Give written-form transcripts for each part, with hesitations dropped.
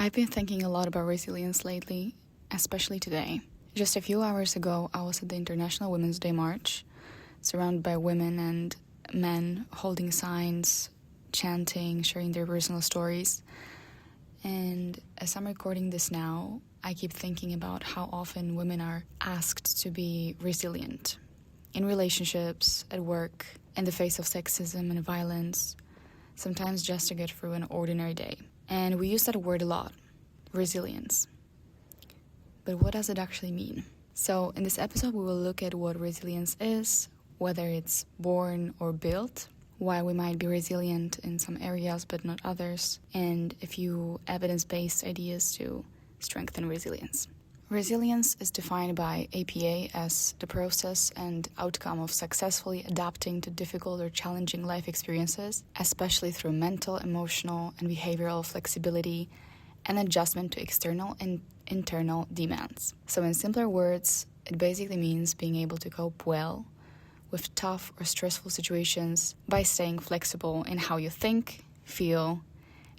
I've been thinking a lot about resilience lately, especially today. Just a few hours ago, I was at the International Women's Day March, surrounded by women and men holding signs, chanting, sharing their personal stories. And as I'm recording this now, I keep thinking about how often women are asked to be resilient in relationships, at work, in the face of sexism and violence, sometimes just to get through an ordinary day. And we use that word a lot, resilience. But what does it actually mean? So in this episode, we will look at what resilience is, whether it's born or built, why we might be resilient in some areas but not others, and a few evidence-based ideas to strengthen resilience. Resilience is defined by APA as the process and outcome of successfully adapting to difficult or challenging life experiences, especially through mental, emotional, and behavioral flexibility and adjustment to external and internal demands. So in simpler words, it basically means being able to cope well with tough or stressful situations by staying flexible in how you think, feel,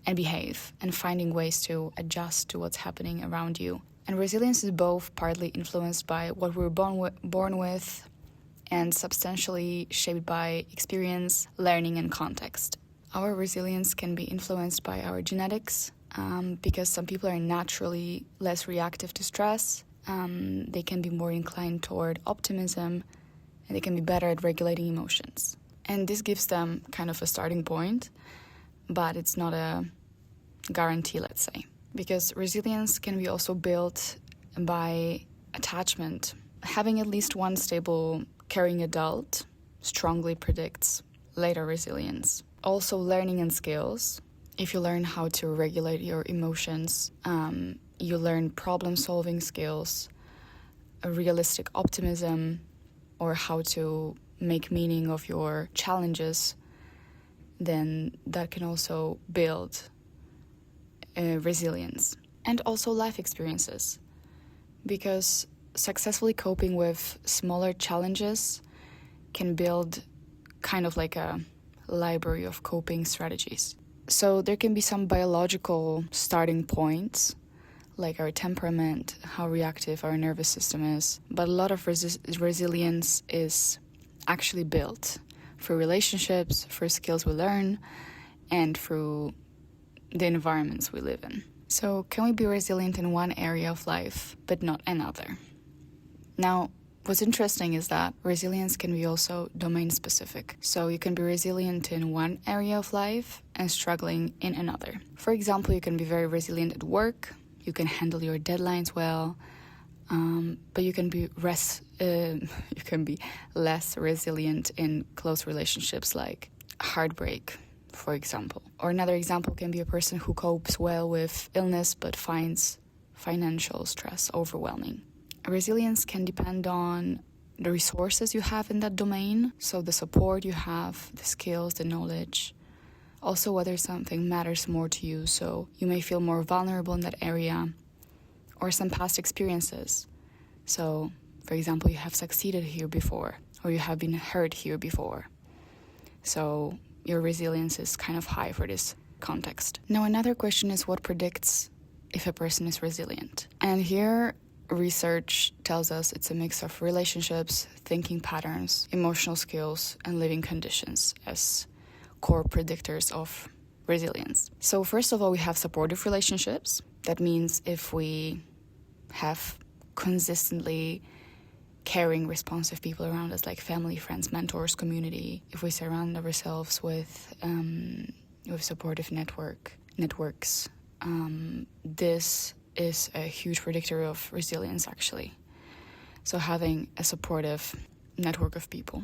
and behave, and finding ways to adjust to what's happening around you. And resilience is both partly influenced by what we're born with and substantially shaped by experience, learning, and context. Our resilience can be influenced by our genetics because some people are naturally less reactive to stress. They can be more inclined toward optimism, and they can be better at regulating emotions. And this gives them kind of a starting point, but it's not a guarantee, let's say. Because resilience can be also built by attachment. Having at least one stable, caring adult strongly predicts later resilience. Also, learning and skills. If you learn how to regulate your emotions, you learn problem-solving skills, a realistic optimism, or how to make meaning of your challenges, then that can also build resilience. And also life experiences, because successfully coping with smaller challenges can build kind of like a library of coping strategies. So there can be some biological starting points, like our temperament, how reactive our nervous system is, but a lot of resilience is actually built through relationships, through skills we learn, and through the environments we live in. So can we be resilient in one area of life but not another? Now, what's interesting is that resilience can be also domain specific. So you can be resilient in one area of life and struggling in another. For example, you can be very resilient at work, you can handle your deadlines well, but you can be less resilient in close relationships like heartbreak, for example. Or another example can be a person who copes well with illness but finds financial stress overwhelming. Resilience can depend on the resources you have in that domain, so the support you have, the skills, the knowledge. Also whether something matters more to you, so you may feel more vulnerable in that area, or some past experiences. So, for example, you have succeeded here before, or you have been hurt here before. So your resilience is kind of high for this context. Now, another question is what predicts if a person is resilient? And here, research tells us it's a mix of relationships, thinking patterns, emotional skills, and living conditions as core predictors of resilience. So first of all, we have supportive relationships. That means if we have consistently caring, responsive people around us, like family, friends, mentors, community. If we surround ourselves with supportive networks, this is a huge predictor of resilience, actually. So having a supportive network of people.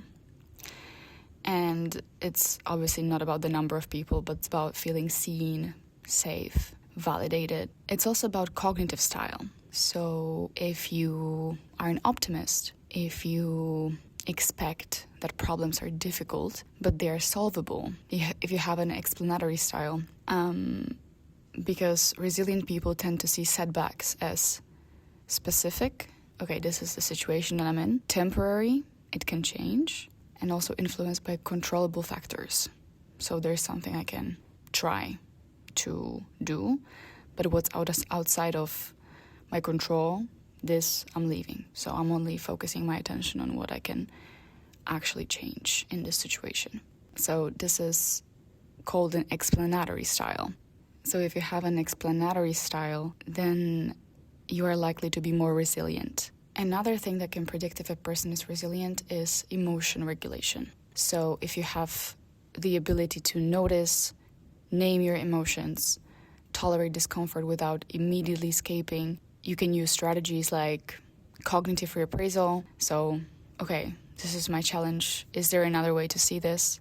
And it's obviously not about the number of people, but it's about feeling seen, safe, validated. It's also about cognitive style. So if you are an optimist, if you expect that problems are difficult, but they are solvable, if you have an explanatory style, because resilient people tend to see setbacks as specific. Okay, this is the situation that I'm in. Temporary, it can change, and also influenced by controllable factors. So there's something I can try to do, but what's outside of my control, this I'm leaving. So I'm only focusing my attention on what I can actually change in this situation. So this is called an explanatory style. So if you have an explanatory style, then you are likely to be more resilient. Another thing that can predict if a person is resilient is emotion regulation. So if you have the ability to notice, name your emotions, tolerate discomfort without immediately escaping, you can use strategies like cognitive reappraisal. So, okay, this is my challenge. Is there another way to see this?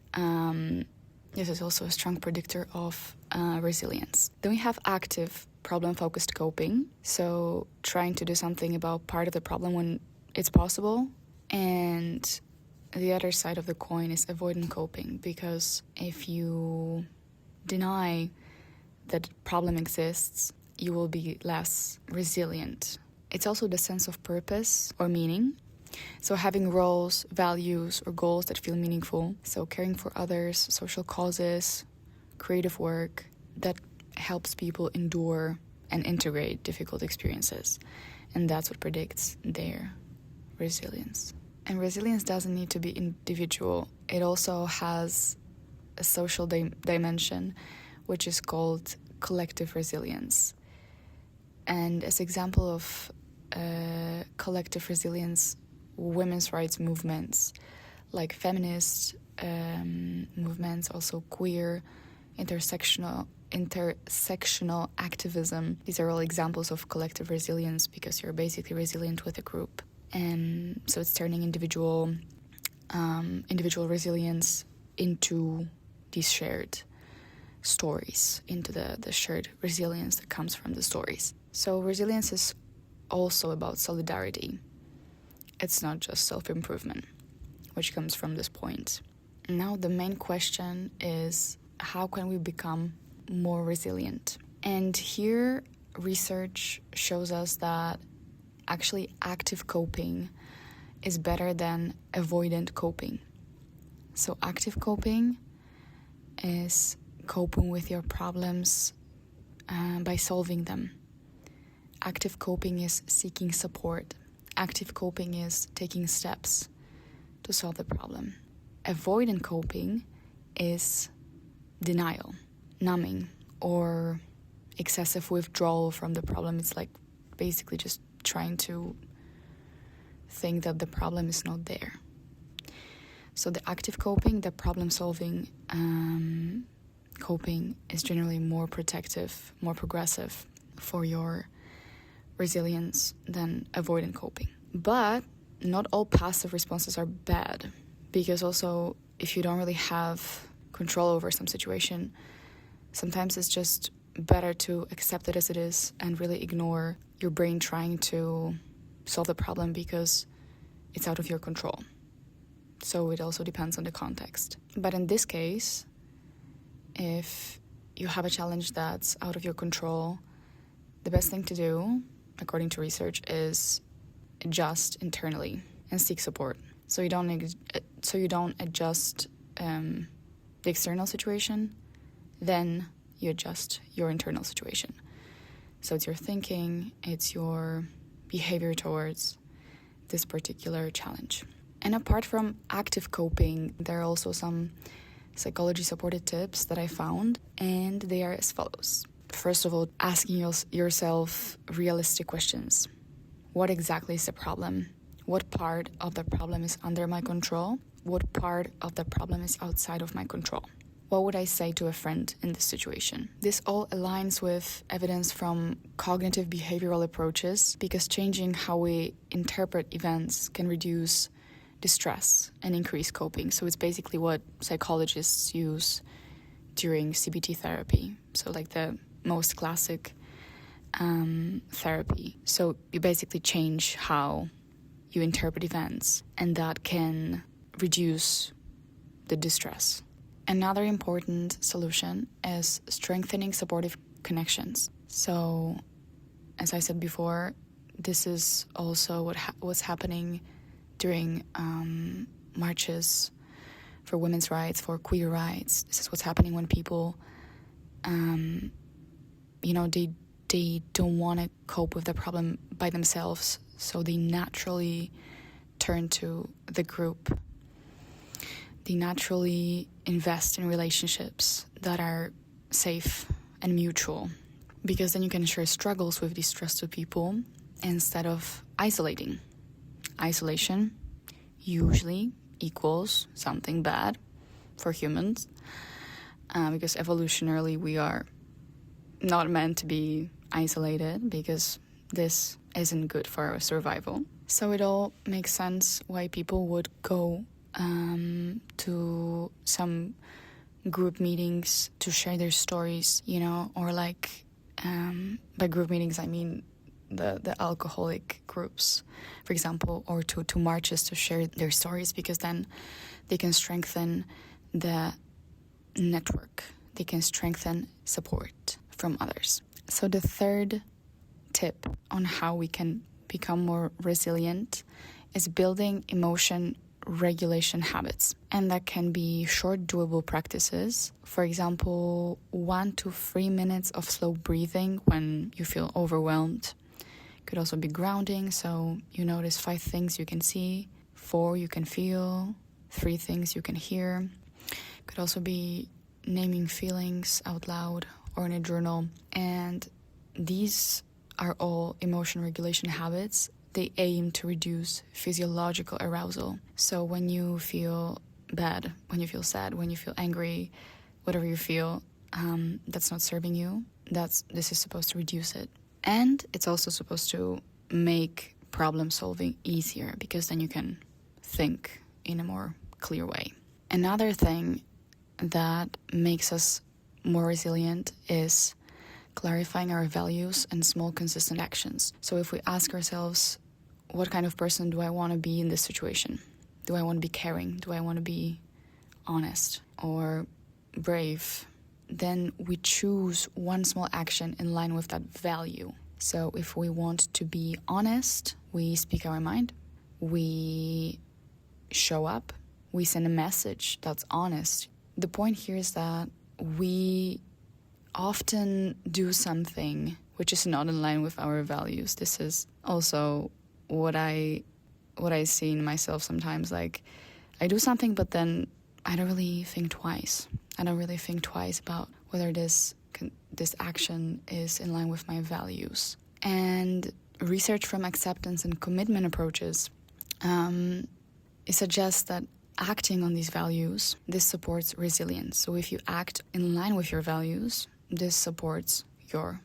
This is also a strong predictor of resilience. Then we have active problem-focused coping. So trying to do something about part of the problem when it's possible. And the other side of the coin is avoidant coping, because if you deny that problem exists, you will be less resilient. It's also the sense of purpose or meaning. So having roles, values, or goals that feel meaningful. So caring for others, social causes, creative work, that helps people endure and integrate difficult experiences. And that's what predicts their resilience. And resilience doesn't need to be individual. It also has a social dimension, which is called collective resilience. And as example of collective resilience, women's rights movements like feminist movements, also queer, intersectional activism. These are all examples of collective resilience because you're basically resilient with a group. And so it's turning individual resilience into these shared stories, into the shared resilience that comes from the stories. So resilience is also about solidarity. It's not just self-improvement, which comes from this point. Now the main question is, how can we become more resilient? And here research shows us that actually active coping is better than avoidant coping. So active coping is coping with your problems by solving them. Active coping is seeking support. Active coping is taking steps to solve the problem. Avoidant coping is denial, numbing, or excessive withdrawal from the problem. It's like basically just trying to think that the problem is not there. So the active coping, the problem-solving coping is generally more protective, more progressive for your resilience than avoidant coping. But not all passive responses are bad, because also if you don't really have control over some situation, sometimes it's just better to accept it as it is and really ignore your brain trying to solve the problem because it's out of your control. So it also depends on the context. But in this case, if you have a challenge that's out of your control, the best thing to do, according to research, is adjust internally and seek support. So you don't adjust the external situation, then you adjust your internal situation. So it's your thinking, it's your behavior towards this particular challenge. And apart from active coping, there are also some psychology-supported tips that I found, and they are as follows. First of all, asking yourself realistic questions. What exactly is the problem? What part of the problem is under my control? What part of the problem is outside of my control? What would I say to a friend in this situation? This all aligns with evidence from cognitive behavioral approaches, because changing how we interpret events can reduce distress and increase coping. So it's basically what psychologists use during CBT therapy. So like the most classic therapy. So you basically change how you interpret events, and that can reduce the distress. Another important solution is strengthening supportive connections. So, as I said before, this is also what's happening during marches for women's rights, for queer rights. This is what's happening when people, they they don't want to cope with the problem by themselves, so they naturally turn to the group. They naturally invest in relationships that are safe and mutual, because then you can share struggles with these trusted people instead of isolating. Isolation usually equals something bad for humans, because evolutionarily we are not meant to be isolated, because this isn't good for our survival. So it all makes sense why people would go to some group meetings to share their stories, or like by group meetings I mean the alcoholic groups, for example, or to marches to share their stories, because then they can strengthen the network, they can strengthen support from others. So the third tip on how we can become more resilient is building emotion regulation habits. And that can be short, doable practices. For example, 1 to 3 minutes of slow breathing when you feel overwhelmed. Could also be grounding, so you notice 5 things you can see, 4 you can feel, 3 things you can hear. Could also be naming feelings out loud or in a journal. And these are all emotion regulation habits. They aim to reduce physiological arousal. So when you feel bad, when you feel sad, when you feel angry, whatever you feel, that's not serving you, this is supposed to reduce it. And it's also supposed to make problem solving easier, because then you can think in a more clear way. Another thing that makes us more resilient is clarifying our values and small consistent actions. So if we ask ourselves, what kind of person do I want to be in this situation? Do I want to be caring? Do I want to be honest or brave? Then we choose one small action in line with that value. So if we want to be honest, we speak our mind, we show up, we send a message that's honest. The point here is that we often do something which is not in line with our values. This is also what I see in myself sometimes. Like, I do something, but then I don't really think twice. I don't really think twice about whether this action is in line with my values. And research from acceptance and commitment approaches it suggests that acting on these values, this supports resilience. So if you act in line with your values, this supports your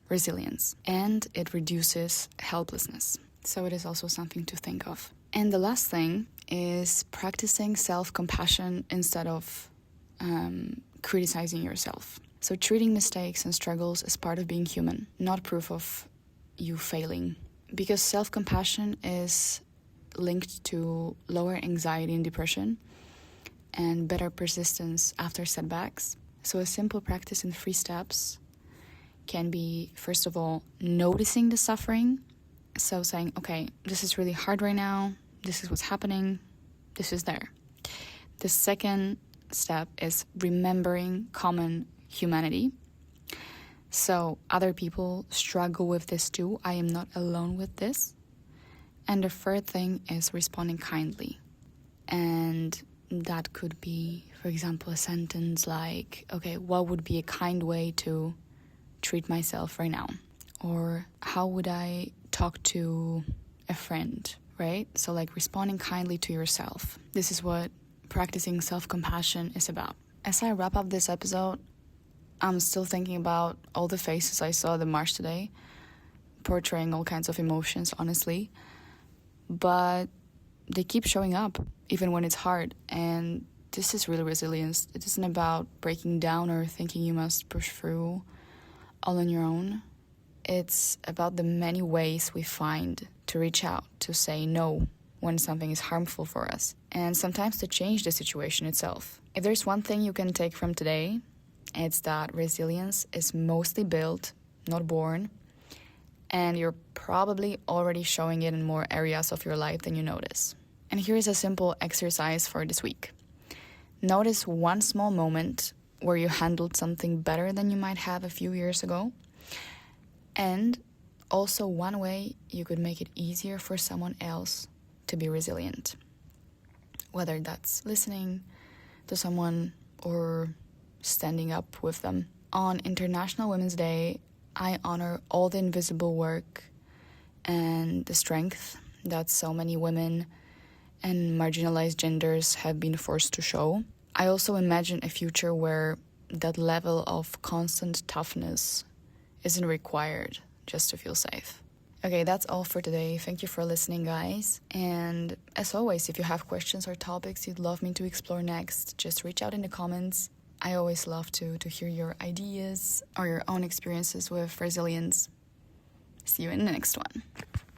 resilience, and it reduces helplessness. So it is also something to think of. And the last thing is practicing self-compassion instead of criticizing yourself. So treating mistakes and struggles as part of being human, not proof of you failing. Because self-compassion is linked to lower anxiety and depression and better persistence after setbacks. So a simple practice in 3 steps can be, first of all, noticing the suffering. So saying, okay, this is really hard right now. This is what's happening. This is there. The second step is remembering common humanity. So other people struggle with this too. I am not alone with this. And the third thing is responding kindly. And that could be, for example, a sentence like, okay, what would be a kind way to treat myself right now? Or how would I talk to a friend, right? So like responding kindly to yourself. This is what practicing self-compassion is about. As I wrap up this episode, I'm still thinking about all the faces I saw at the march today, portraying all kinds of emotions, honestly. But they keep showing up, even when it's hard. And this is really resilience. It isn't about breaking down or thinking you must push through all on your own. It's about the many ways we find to reach out, to say no when something is harmful for us, and sometimes to change the situation itself. If there's one thing you can take from today, it's that resilience is mostly built, not born, and you're probably already showing it in more areas of your life than you notice. And here's a simple exercise for this week. Notice one small moment where you handled something better than you might have a few years ago, And also one way you could make it easier for someone else to be resilient, whether that's listening to someone or standing up with them. On International Women's Day, I honor all the invisible work and the strength that so many women and marginalized genders have been forced to show. I also imagine a future where that level of constant toughness isn't required just to feel safe. Okay, that's all for today. Thank you for listening, guys. And as always, if you have questions or topics you'd love me to explore next, just reach out in the comments. I always love to hear your ideas or your own experiences with resilience. See you in the next one.